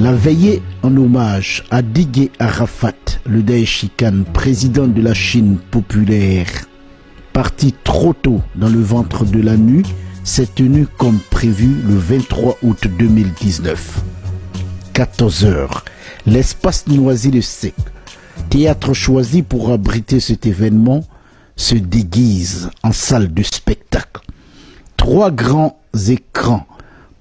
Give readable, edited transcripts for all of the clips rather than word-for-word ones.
La veillée en hommage à Didier Arafat, le Daesh Khan, président de la Chine populaire, parti trop tôt dans le ventre de la nuit, s'est tenue comme prévu le 23 août 2019. 14 h, l'espace Noisy-le-Sec, théâtre choisi pour abriter cet événement, se déguise en salle de spectacle. 3 grands écrans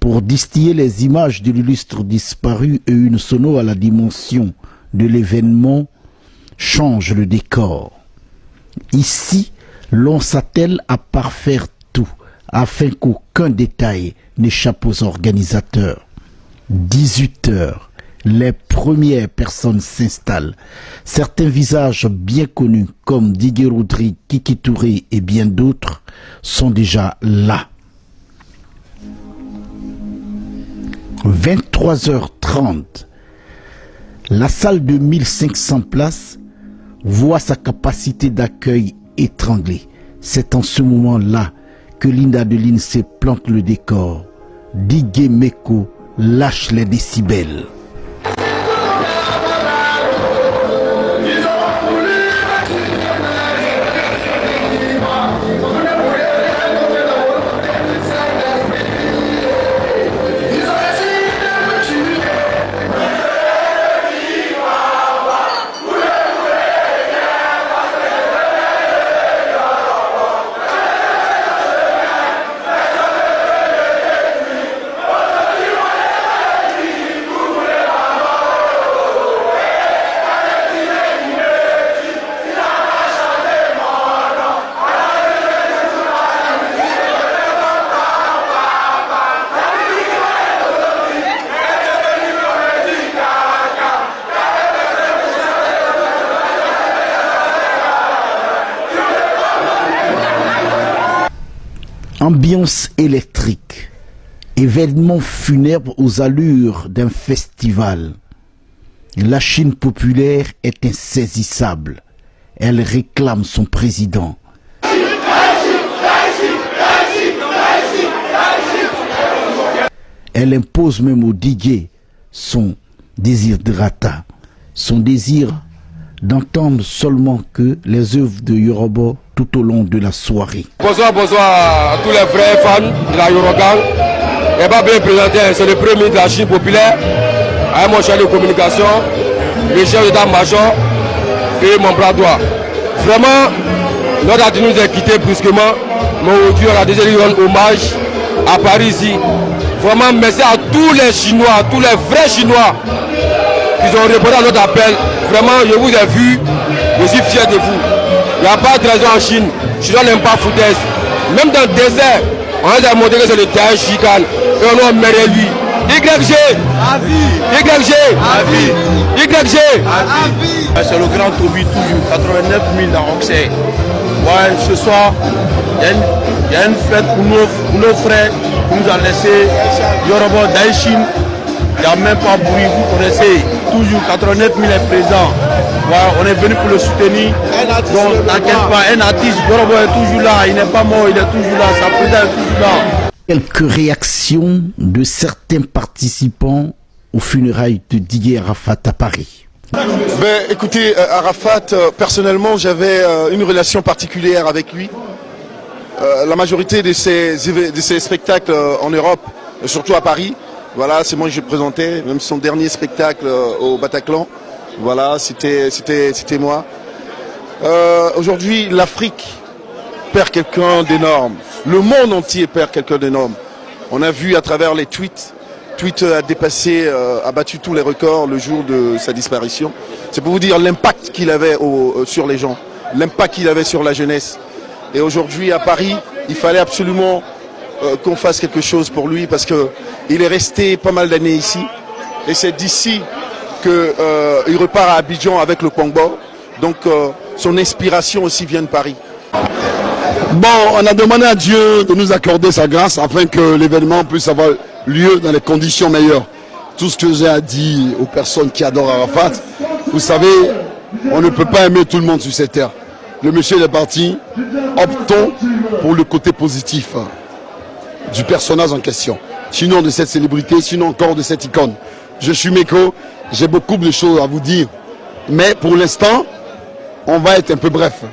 pour distiller les images de l'illustre disparu et une sono à la dimension de l'événement changent le décor. Ici, l'on s'attelle à parfaire tout afin qu'aucun détail n'échappe aux organisateurs. 18 h, les premières personnes s'installent. Certains visages bien connus comme Didier Rodrigue, Kiki Touré et bien d'autres sont déjà là. 23 h 30, la salle de 1500 places voit sa capacité d'accueil étranglée. C'est en ce moment-là que Linda de l'INSEE plante le décor. Didier Meko lâche les décibels. Ambiance électrique, événement funèbre aux allures d'un festival. La Chine populaire est insaisissable. Elle réclame son président. Elle impose même au DJ son desiderata, son désir d'entendre seulement que les œuvres de Yoruba tout au long de la soirée. Bonsoir, bonsoir à tous les vrais fans de la Eurogang. Et pas bien présenté, c'est le premier de la Chine populaire, avec mon chef de communication, le chef d'état-major et mon bras droit. Vraiment, notre attitude nous est quitté brusquement, mais aujourd'hui on a déjà rendu hommage à Paris ici. Vraiment merci à tous les Chinois, tous les vrais Chinois qui ont répondu à notre appel. Vraiment, je vous ai vu, je suis fier de vous. Il n'y a pas de raison en Chine. Chinois n'aiment pas foutaise. Même dans le désert, on a montré que c'est le Daesh Khan et on a méré lui. YG à vie. YG à vie. YG à vie. C'est le grand Toby toujours, 89 000 dans Roxey. Ouais, ce soir, il y a une fête pour nos frères qui nous ont laissé Yoruba Daishin. Il n'y a même pas bruit, vous connaissez, toujours 89 000 est présent. Voilà, on est venu pour le soutenir. Donc t'inquiète pas, un artiste, Yoruba est toujours là, il n'est pas mort, il est toujours là, sa président est toujours là. Quelques réactions de certains participants aux funérailles de Didier Arafat à Paris. Ben, écoutez, Arafat, personnellement, j'avais une relation particulière avec lui. La majorité de ses spectacles en Europe, surtout à Paris, voilà, c'est moi que je présentais, même son dernier spectacle au Bataclan, voilà, c'était moi. Aujourd'hui, l'Afrique perd quelqu'un d'énorme, le monde entier perd quelqu'un d'énorme. On a vu à travers les tweets, a dépassé, a battu tous les records le jour de sa disparition. C'est pour vous dire l'impact qu'il avait sur les gens, l'impact qu'il avait sur la jeunesse. Et aujourd'hui à Paris, il fallait absolument qu'on fasse quelque chose pour lui parce qu'il est resté pas mal d'années ici. Et c'est d'ici qu'il repart à Abidjan avec le Congo. Donc son inspiration aussi vient de Paris. Bon, on a demandé à Dieu de nous accorder sa grâce afin que l'événement puisse avoir lieu dans les conditions meilleures. Tout ce que j'ai à dire aux personnes qui adorent Arafat, vous savez, on ne peut pas aimer tout le monde sur cette terre. Le monsieur est parti, optons pour le côté positif du personnage en question. Sinon de cette célébrité, sinon encore de cette icône. je suis Meko, j'ai beaucoup de choses à vous dire. Mais pour l'instant, on va être un peu bref.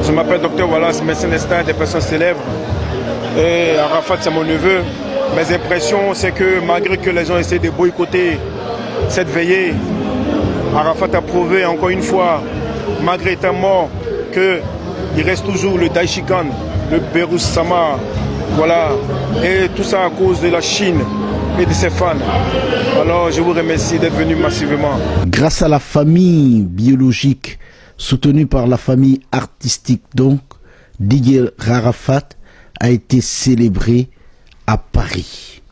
Je m'appelle Dr Wallace, médecin d'État des personnes célèbres. Et Arafat, c'est mon neveu. Mes impressions, c'est que malgré que les gens essaient de boycotter cette veillée, Arafat a prouvé encore une fois, malgré étant mort, qu'il reste toujours le Daishikan, le Berus Sama. Voilà. Et tout ça à cause de la Chine et de ses fans. Alors je vous remercie d'être venu massivement. Grâce à la famille biologique, soutenue par la famille artistique donc, Didier Arafat a été célébré à Paris.